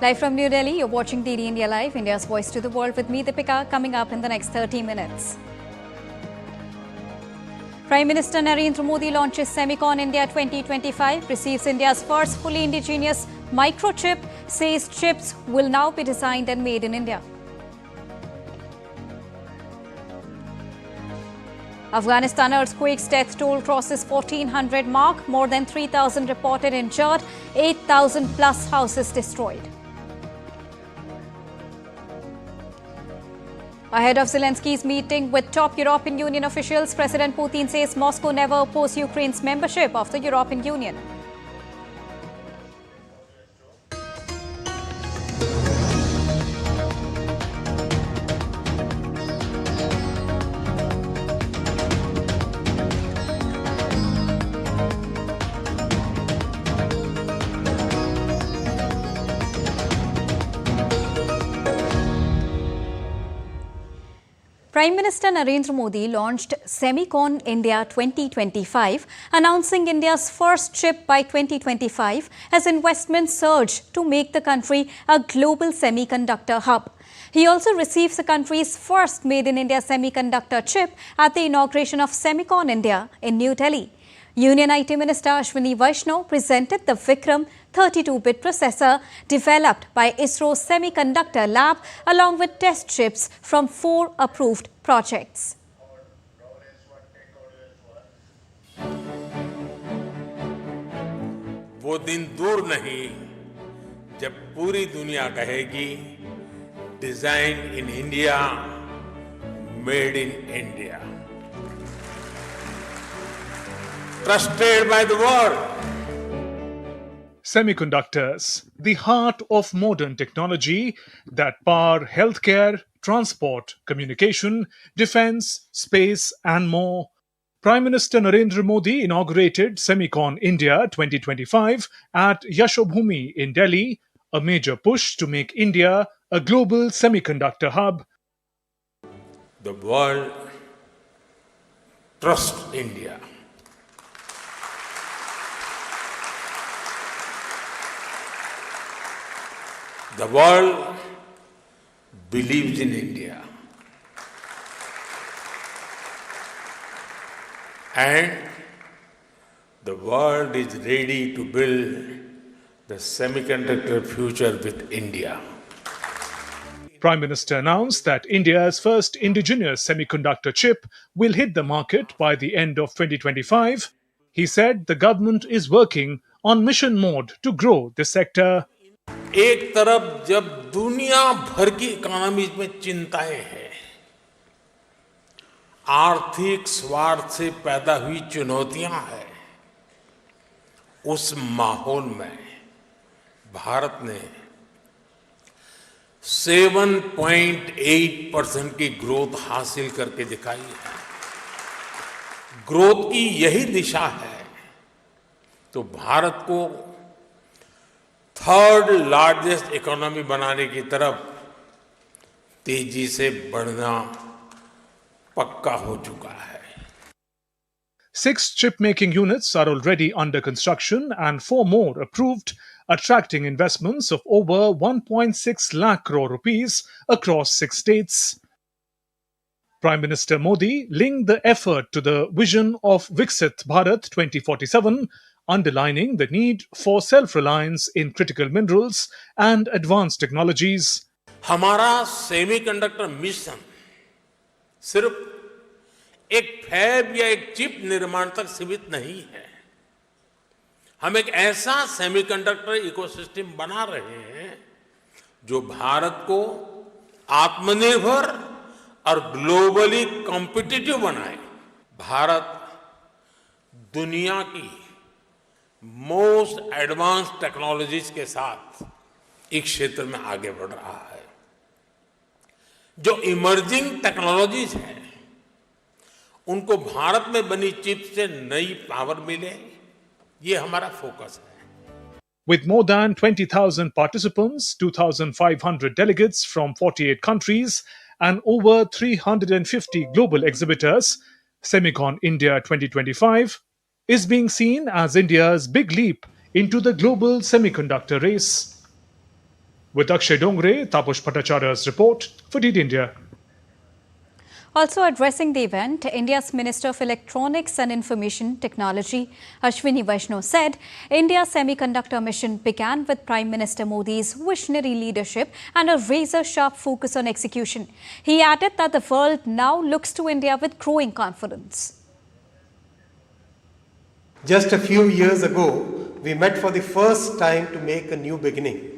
Live from New Delhi, you're watching DD India Live, India's voice to the world with me, Deepika, coming up in the next 30 minutes. Prime Minister Narendra Modi launches SEMICON India 2025, receives India's first fully indigenous microchip, says chips will now be designed and made in India. Afghanistan earthquake's death toll crosses 1,400 mark, more than 3,000 reported injured, 8,000 plus houses destroyed. Ahead of Zelensky's meeting with top European Union officials, President Putin says Moscow never opposed Ukraine's membership of the European Union. Prime Minister Narendra Modi launched SEMICON India 2025, announcing India's first chip by 2025 as investments surge to make the country a global semiconductor hub. He also receives the country's first Made in India semiconductor chip at the inauguration of SEMICON India in New Delhi. Union IT Minister Ashwini Vaishnaw presented the Vikram 32-bit processor developed by ISRO's Semiconductor Lab along with test chips from 4 approved projects. वो दिन दूर नहीं जब पूरी दुनिया कहेगी design in India, made in India. Trusted by the world. Semiconductors, the heart of modern technology that power healthcare, transport, communication, defense, space and more. Prime Minister Narendra Modi inaugurated SEMICON India 2025 at Yashobhoomi in Delhi, a major push to make India a global semiconductor hub. The world trusts India. The world believes in India. And the world is ready to build the semiconductor future with India. Prime Minister announced that India's first indigenous semiconductor chip will hit the market by the end of 2025. He said the government is working on mission mode to grow this sector. एक तरफ जब दुनिया भर की economies में चिंताएं हैं, आर्थिक स्वार्थ से पैदा हुई चुनौतियां हैं, उस माहौल में भारत ने 7.8% की ग्रोथ हासिल करके दिखाई है. ग्रोथ की यही दिशा है तो भारत को थर्ड लार्जेस्ट इकोनॉमी बनाने की तरफ तेजी से बढ़ना पक्का हो चुका है. 6 chip-making units are already under construction and 4 more approved, attracting investments of over 1.6 lakh crore rupees across 6 states. Prime Minister Modi linked the effort to the vision of Viksit Bharat 2047, underlining the need for self-reliance in critical minerals and advanced technologies. हमारा semiconductor mission सिर्फ एक fab या एक chip निर्माण तक सीमित नहीं है. हम एक ऐसा सेमीकंडक्टर इकोसिस्टम बना रहे हैं जो भारत को आत्मनिर्भर और ग्लोबली कॉम्पिटिटिव बनाए. भारत दुनिया की मोस्ट एडवांस टेक्नोलॉजीज के साथ इस क्षेत्र में आगे बढ़ रहा है. जो इमर्जिंग टेक्नोलॉजीज हैं उनको भारत में बनी चिप से नई पावर मिले, ये हमारा फोकस है. With more than 20,000 participants, 2,500 delegates from 48 countries and over 350 global exhibitors, SEMICON India 2025 is being seen as India's big leap into the global semiconductor race. With Akshay Dongre, Taposh Bhattacharya's report for DD India. Also addressing the event, India's Minister of Electronics and Information Technology, Ashwini Vaishnaw, said India's semiconductor mission began with Prime Minister Modi's visionary leadership and a razor-sharp focus on execution. He added that the world now looks to India with growing confidence. Just a few years ago, we met for the first time to make a new beginning.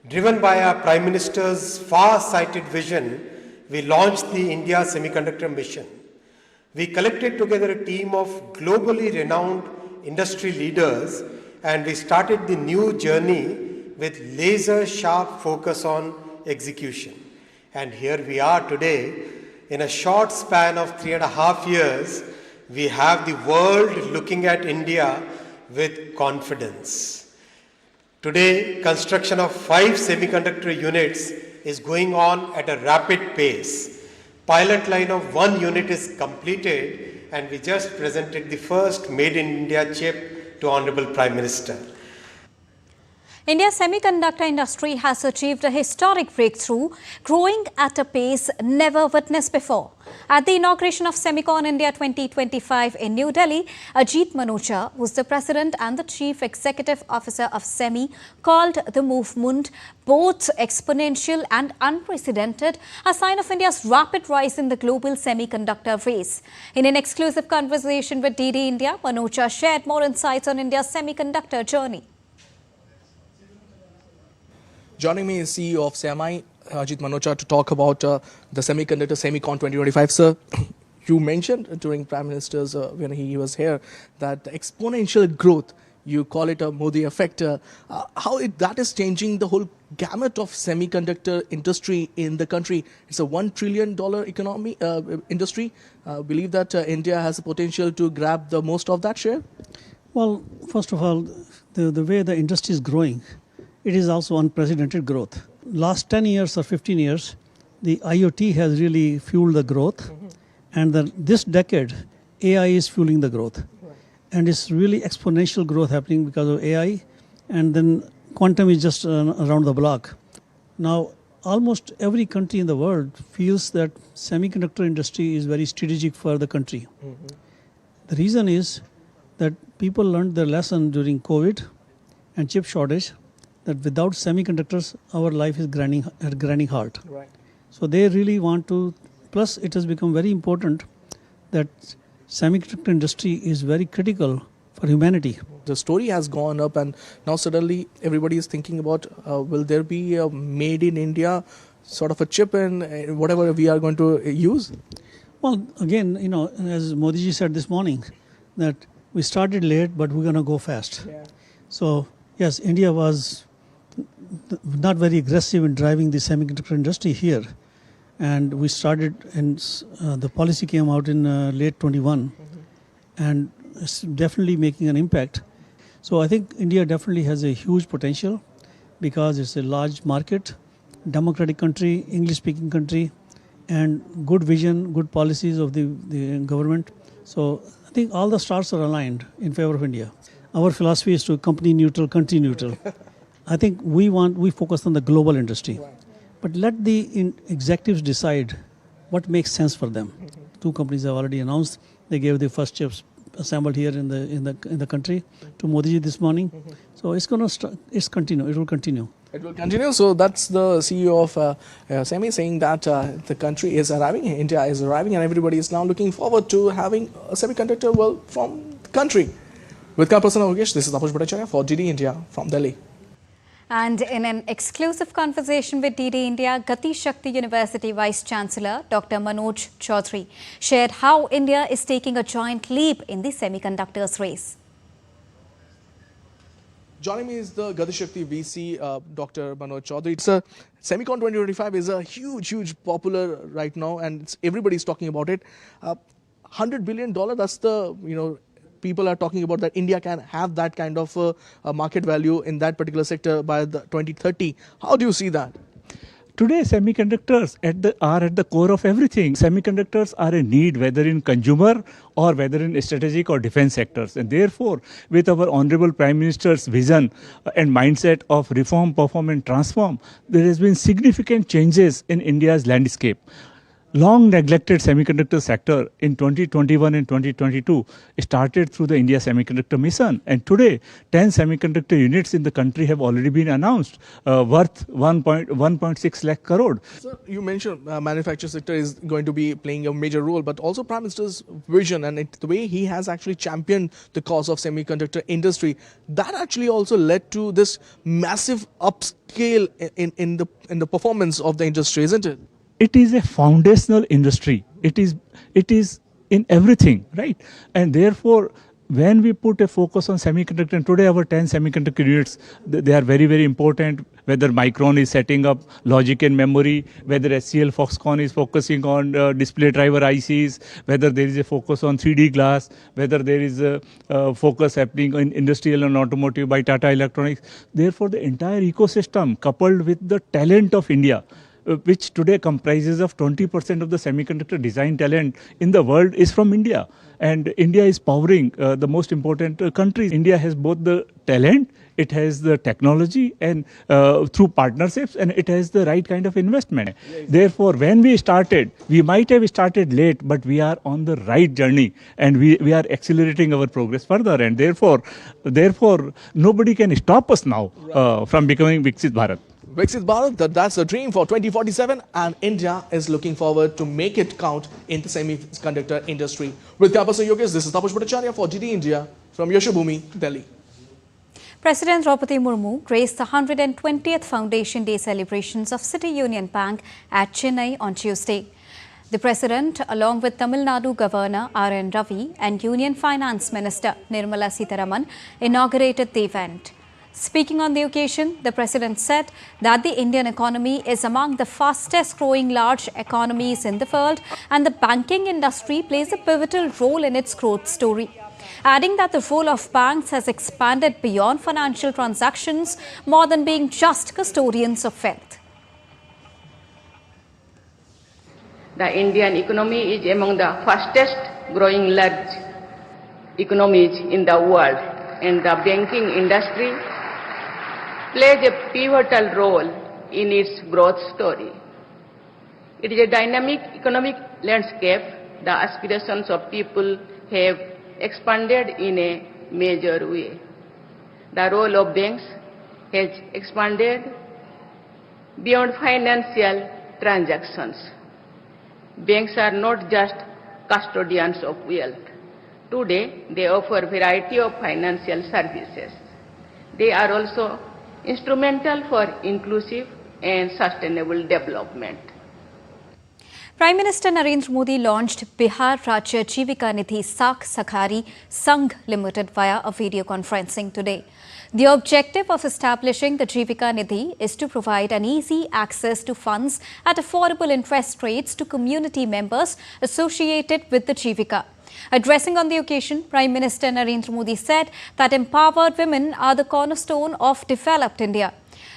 Driven by our Prime Minister's far-sighted vision, we launched the India Semiconductor Mission. We collected together a team of globally renowned industry leaders and we started the new journey with laser-sharp focus on execution. And here we are today. In a short span of 3.5 years, we have the world looking at India with confidence. Today, construction of 5 semiconductor units is going on at a rapid pace. Pilot line of 1 unit is completed and we just presented the first Made in India chip to Honorable Prime Minister. India's semiconductor industry has achieved a historic breakthrough, growing at a pace never witnessed before. At the inauguration of SEMICON India 2025 in New Delhi, Ajit Manocha, who is the President and the Chief Executive Officer of SEMI, called the movement both exponential and unprecedented, a sign of India's rapid rise in the global semiconductor race. In an exclusive conversation with DD India, Manocha shared more insights on India's semiconductor journey. Joining me is CEO of SEMI, Ajit Manocha, to talk about the semiconductor SEMICON 2025. Sir, you mentioned during Prime Minister's, when he was here, that exponential growth, you call it a Modi effect. How that is changing the whole gamut of semiconductor industry in the country. It's a $1 trillion economy industry. Believe that India has the potential to grab the most of that share? Well, first of all, the way the industry is growing, it is also unprecedented growth. Last 10 years or 15 years, the IoT has really fueled the growth. And this decade, AI is fueling the growth. And it's really exponential growth happening because of AI. And then quantum is just around the block. Now, almost every country in the world feels that semiconductor industry is very strategic for the country. The reason is that people learned their lesson during COVID and chip shortage, that without semiconductors, our life is grinding hard. Right. So they really want to, plus it has become very important that semiconductor industry is very critical for humanity. The story has gone up and now suddenly everybody is thinking about, will there be a made in India sort of a chip in whatever we are going to use? Well, again, as Modi ji said this morning, that we started late, but we're going to go fast. Yeah. So, yes, India was not very aggressive in driving the semiconductor industry here. And we started, and the policy came out in late 21. And it's definitely making an impact. So I think India definitely has a huge potential because it's a large market, democratic country, English-speaking country, and good vision, good policies of the government. So I think all the stars are aligned in favor of India. Our philosophy is to company neutral, country neutral. I think we focus on the global industry. But let the executives decide what makes sense for them. 2 companies have already announced. They gave the first chips assembled here in the country to Modi ji this morning. So it's going to continue. It will continue. It will continue. So that's the CEO of SEMI saying that the country is arriving, India is arriving, and everybody is now looking forward to having a semiconductor world from the country. With camera person Yogesh, this is Taposh Bhattacharya for DD India from Delhi. And in an exclusive conversation with DD India, Gati Shakti University Vice Chancellor Dr. Manoj Chaudhary shared how India is taking a giant leap in the semiconductors race. Joining me is the Gati Shakti VC, Dr. Manoj Chaudhary. It's a SEMICON 2025 is a huge popular right now, and everybody's talking about it. $100 billion, that's the, people are talking about that India can have that kind of market value in that particular sector by the 2030. How do you see that? Today, semiconductors are at the core of everything. Semiconductors are a need, whether in consumer or whether in strategic or defense sectors. And therefore, with our Honorable Prime Minister's vision and mindset of reform, perform and transform, there has been significant changes in India's landscape. Long neglected semiconductor sector in 2021 and 2022 started through the India Semiconductor Mission, and today 10 semiconductor units in the country have already been announced, worth 1.6 lakh crore. So you mentioned manufacturing sector is going to be playing a major role, but also Prime Minister's vision and the way he has actually championed the cause of semiconductor industry, that actually also led to this massive upscale in the performance of the industry, isn't it? It is a foundational industry. It is in everything, right? And therefore, when we put a focus on semiconductor, and today our 10 semiconductor units, they are very, very important, whether Micron is setting up logic and memory, whether SCL Foxconn is focusing on display driver ICs, whether there is a focus on 3D glass, whether there is a focus happening in industrial and automotive by Tata Electronics. Therefore, the entire ecosystem coupled with the talent of India, which today comprises of 20% of the semiconductor design talent in the world, is from India. And India is powering the most important countries. India has both the talent, it has the technology, and through partnerships, and it has the right kind of investment. Therefore, when we started, we might have started late, but we are on the right journey, and we are accelerating our progress further. And therefore, nobody can stop us now from becoming Viksit Bharat. Viksit Bharat, that's the dream for 2047, and India is looking forward to make it count in the semiconductor industry. With Kapasa Yogesh, this is Tapush Bhattacharya for GT India from Yashobhoomi, Delhi. President Draupadi Murmu graced the 120th Foundation Day celebrations of City Union Bank at Chennai on Tuesday. The President, along with Tamil Nadu Governor R.N. Ravi and Union Finance Minister Nirmala Sitharaman, inaugurated the event. Speaking on the occasion, the President said that the Indian economy is among the fastest growing large economies in the world, and the banking industry plays a pivotal role in its growth story. Adding that the role of banks has expanded beyond financial transactions, more than being just custodians of wealth. The Indian economy is among the fastest growing large economies in the world, and the banking industry plays a pivotal role in its growth story. It is a dynamic economic landscape. The aspirations of people have expanded in a major way. The role of banks has expanded beyond financial transactions. Banks are not just custodians of wealth. Today, they offer a variety of financial services. They are also instrumental for inclusive and sustainable development. Prime Minister Narendra Modi launched Bihar Rajya Jivika Nidhi Sak Sakhari Sangh Limited via a video conferencing today. The objective of establishing the Jivika Nidhi is to provide an easy access to funds at affordable interest rates to community members associated with the Jivika. Addressing on the occasion, Prime Minister Narendra Modi said that empowered women are the cornerstone of developed India.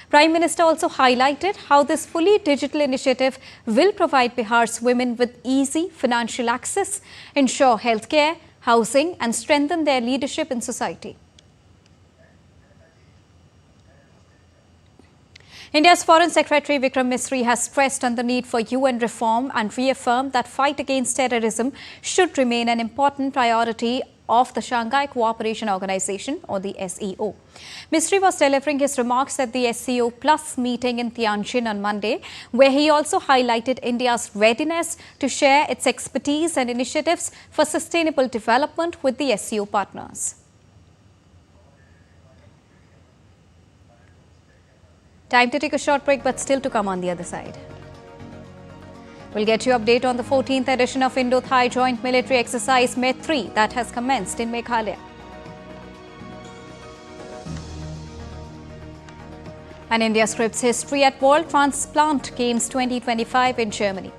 Prime Minister also highlighted how this fully digital initiative will provide Bihar's women with easy financial access, ensure healthcare, housing, and strengthen their leadership in society. India's Foreign Secretary Vikram Misri has stressed on the need for UN reform and reaffirmed that fight against terrorism should remain an important priority of the Shanghai Cooperation Organization, or the SEO. Misri was delivering his remarks at the SEO Plus meeting in Tianjin on Monday, where he also highlighted India's readiness to share its expertise and initiatives for sustainable development with the SEO partners. Time to take a short break, but still to come on the other side. We'll get you update on the 14th edition of Indo-Thai Joint Military Exercise Met 3 that has commenced in Meghalaya. And India scripts history at World Transplant Games 2025 in Germany.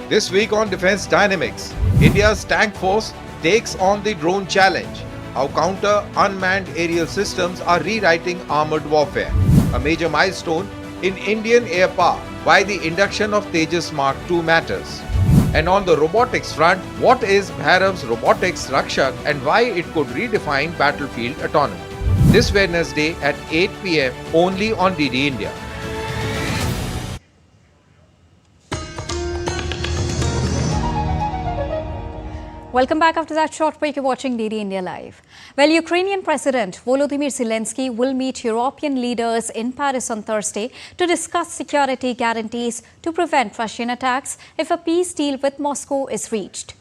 This week on Defence Dynamics, India's tank force takes on the drone challenge. How counter unmanned aerial systems are rewriting armored warfare. A major milestone in Indian air power. Why the induction of Tejas Mark II matters. And on the robotics front, what is Bhairav's robotics Rakshak and why it could redefine battlefield autonomy. This Wednesday at 8 p.m. only on DD India. Welcome back after that short break. You're watching DD India Live. Well, Ukrainian President Volodymyr Zelenskyy will meet European leaders in Paris on Thursday to discuss security guarantees to prevent Russian attacks if a peace deal with Moscow is reached.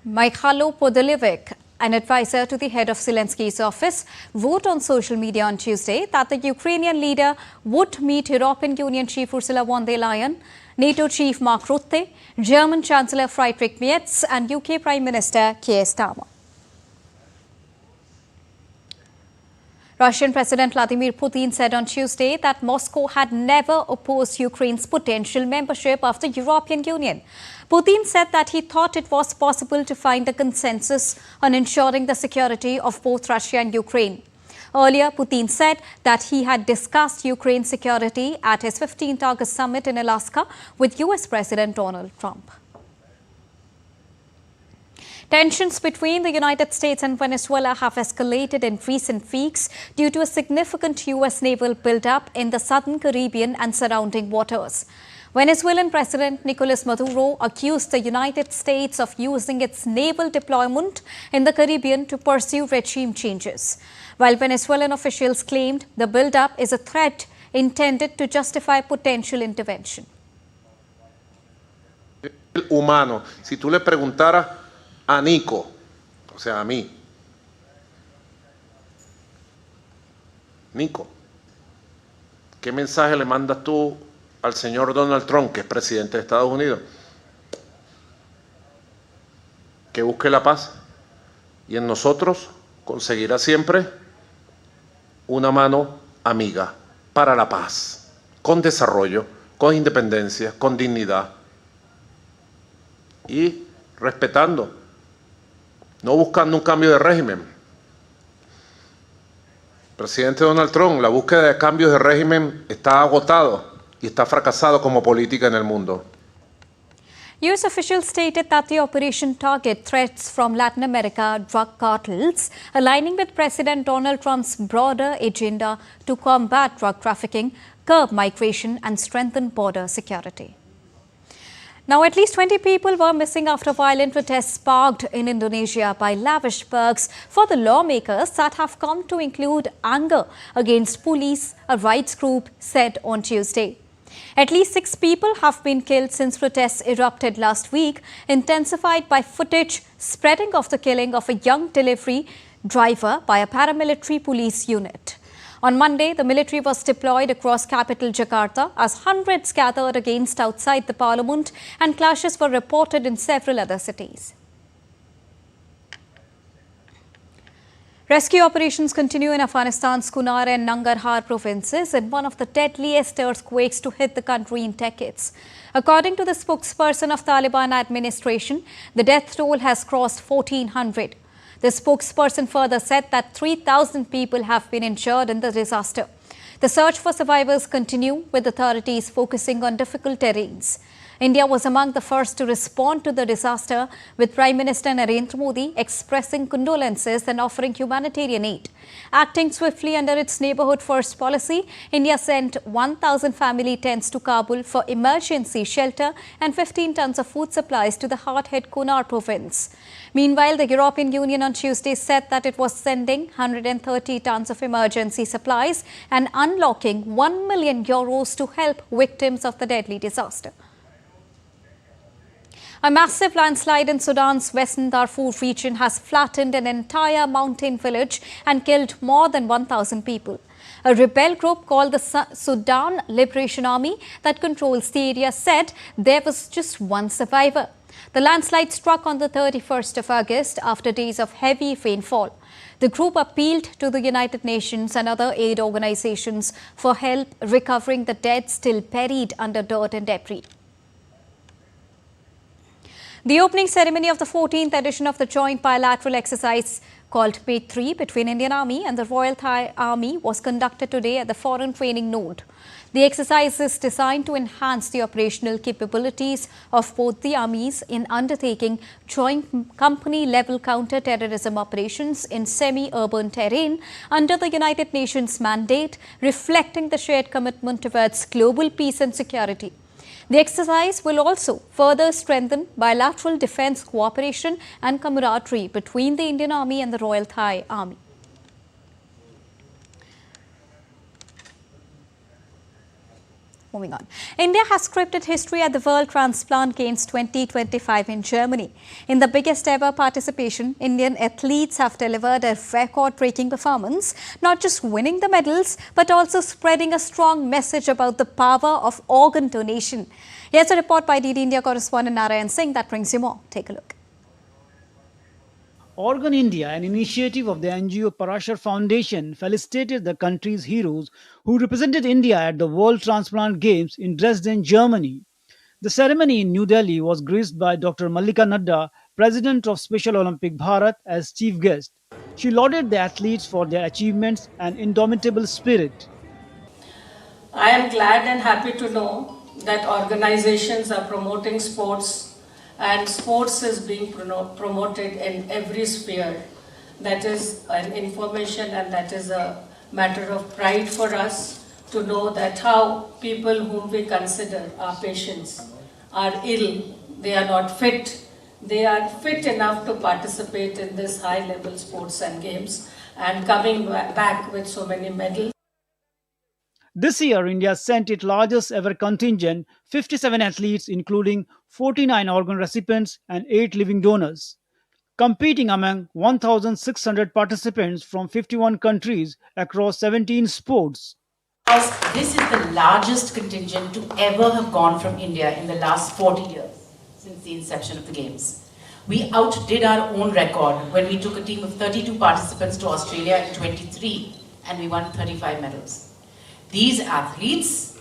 Mikhailo Podolevich, an advisor to the head of Zelenskyy's office, wrote on social media on Tuesday that the Ukrainian leader would meet European Union Chief Ursula von der Leyen, NATO Chief Mark Rutte, German Chancellor Friedrich Merz and UK Prime Minister Keir Starmer. Russian President Vladimir Putin said on Tuesday that Moscow had never opposed Ukraine's potential membership of the European Union. Putin said that he thought it was possible to find a consensus on ensuring the security of both Russia and Ukraine. Earlier, Putin said that he had discussed Ukraine's security at his 15th August summit in Alaska with US President Donald Trump. Tensions between the United States and Venezuela have escalated in recent weeks due to a significant US naval buildup in the southern Caribbean and surrounding waters. Venezuelan President Nicolas Maduro accused the United States of using its naval deployment in the Caribbean to pursue regime changes, while Venezuelan officials claimed the buildup is a threat intended to justify potential intervention. Humano, si tú le preguntaras a Nico, o sea, a mí, Nico, ¿qué mensaje le mandas tú al señor Donald Trump, que es presidente de Estados Unidos? Que busque la paz y en nosotros conseguirá siempre una mano amiga para la paz, con desarrollo, con independencia, con dignidad y respetando, no buscando un cambio de régimen. Presidente Donald Trump, la búsqueda de cambios de régimen está agotado y está fracasado como política en el mundo. US officials stated that the operation targeted threats from Latin America drug cartels, aligning with President Donald Trump's broader agenda to combat drug trafficking, curb migration and strengthen border security. Now, at least 20 people were missing after violent protests sparked in Indonesia by lavish perks for the lawmakers that have come to include anger against police, a rights group said on Tuesday. At least 6 people have been killed since protests erupted last week, intensified by footage spreading of the killing of a young delivery driver by a paramilitary police unit. On Monday, the military was deployed across capital Jakarta as hundreds gathered against outside the parliament and clashes were reported in several other cities. Rescue operations continue in Afghanistan's Kunar and Nangarhar provinces in one of the deadliest earthquakes to hit the country in decades. According to the spokesperson of Taliban administration, the death toll has crossed 1,400. The spokesperson further said that 3,000 people have been injured in the disaster. The search for survivors continue, with authorities focusing on difficult terrains. India was among the first to respond to the disaster, with Prime Minister Narendra Modi expressing condolences and offering humanitarian aid. Acting swiftly under its Neighbourhood First policy, India sent 1,000 family tents to Kabul for emergency shelter and 15 tons of food supplies to the hard-hit Kunar province. Meanwhile, the European Union on Tuesday said that it was sending 130 tons of emergency supplies and unlocking €1 million to help victims of the deadly disaster. A massive landslide in Sudan's western Darfur region has flattened an entire mountain village and killed more than 1,000 people. A rebel group called the Sudan Liberation Army that controls the area said there was just one survivor. The landslide struck on the 31st of August after days of heavy rainfall. The group appealed to the United Nations and other aid organizations for help recovering the dead still buried under dirt and debris. The opening ceremony of the 14th edition of the joint bilateral exercise called Page 3 between Indian Army and the Royal Thai Army was conducted today at the Foreign Training Node. The exercise is designed to enhance the operational capabilities of both the armies in undertaking joint company-level counter-terrorism operations in semi-urban terrain under the United Nations mandate, reflecting the shared commitment towards global peace and security. The exercise will also further strengthen bilateral defence cooperation and camaraderie between the Indian Army and the Royal Thai Army. Moving on. India has scripted history at the World Transplant Games 2025 in Germany. In the biggest ever participation, Indian athletes have delivered a record-breaking performance, not just winning the medals, but also spreading a strong message about the power of organ donation. Here's a report by DD India correspondent Narayan Singh that brings you more. Take a look. Organ India, an initiative of the NGO Prasar Foundation, felicitated the country's heroes who represented India at the World Transplant Games in Dresden, Germany. The ceremony in New Delhi was graced by Dr. Mallika Nadda, President of Special Olympic Bharat, as chief guest. She lauded the athletes for their achievements and indomitable spirit. I am glad and happy to know that organizations are promoting sports, and sports is being promoted in every sphere. That is an information, and that is a matter of pride for us to know that how people whom we consider our patients are ill, they are not fit, they are fit enough to participate in this high-level sports and games and coming back with so many medals. This year, India sent its largest ever contingent, 57 athletes, including 49 organ recipients and 8 living donors, competing among 1,600 participants from 51 countries across 17 sports. This is the largest contingent to ever have gone from India in the last 40 years, since the inception of the Games. We outdid our own record when we took a team of 32 participants to Australia in 23 and we won 35 medals. These athletes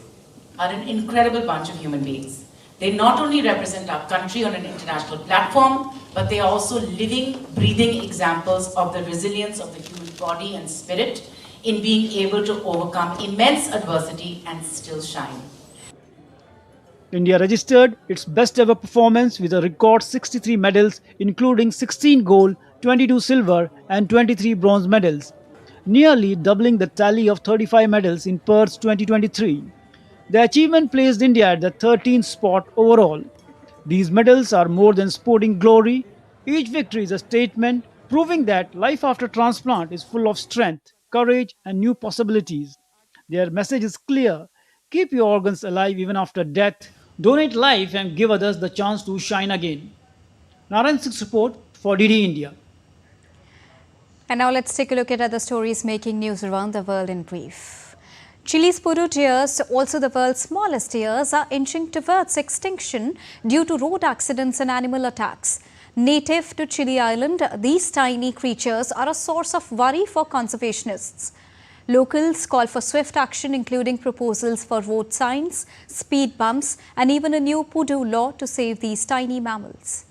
are an incredible bunch of human beings. They not only represent our country on an international platform, but they are also living, breathing examples of the resilience of the human body and spirit in being able to overcome immense adversity and still shine. India registered its best ever performance with a record 63 medals, including 16 gold, 22 silver and 23 bronze medals, nearly doubling the tally of 35 medals in Perth 2023. The achievement placed India at the 13th spot overall. These medals are more than sporting glory. Each victory is a statement proving that life after transplant is full of strength, courage and new possibilities. Their message is clear. Keep your organs alive even after death. Donate life and give others the chance to shine again. Narayan Singh's report for DD India. And now let's take a look at other stories making news around the world in brief. Chile's poodle deers, also the world's smallest deers, are inching towards extinction due to road accidents and animal attacks. Native to Chile Island, these tiny creatures are a source of worry for conservationists. Locals call for swift action, including proposals for road signs, speed bumps, and even a new poodle law to save these tiny mammals.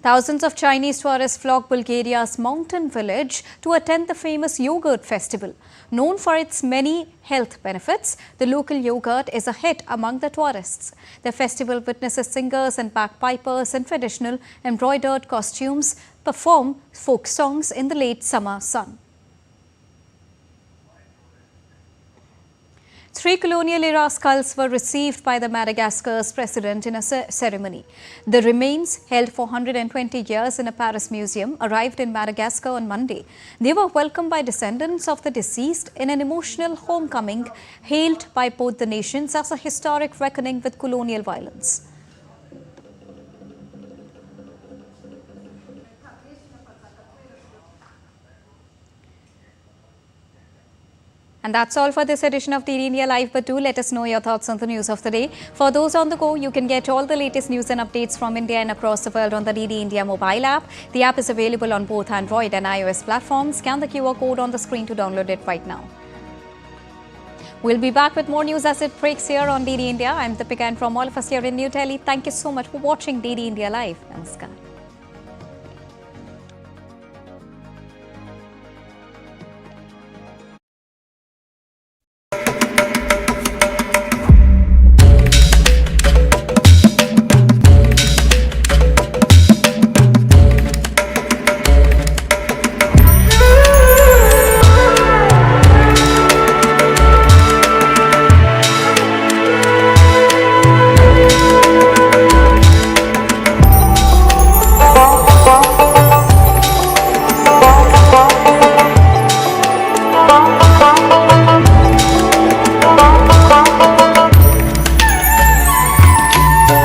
Thousands of Chinese tourists flock Bulgaria's mountain village to attend the famous yogurt festival. Known for its many health benefits, the local yogurt is a hit among the tourists. The festival witnesses singers and bagpipers in traditional embroidered costumes perform folk songs in the late summer sun. 3 colonial-era skulls were received by the Madagascar's president in a ceremony. The remains, held for 120 years in a Paris museum, arrived in Madagascar on Monday. They were welcomed by descendants of the deceased in an emotional homecoming, hailed by both the nations as a historic reckoning with colonial violence. And that's all for this edition of DD India Live, but do let us know your thoughts on the news of the day. For those on the go, you can get all the latest news and updates from India and across the world on the DD India mobile app. The app is available on both Android and iOS platforms. Scan the QR code on the screen to download it right now. We'll be back with more news as it breaks here on DD India. I'm Deepika, and from all of us here in New Delhi, thank you so much for watching DD India Live. Namaskar.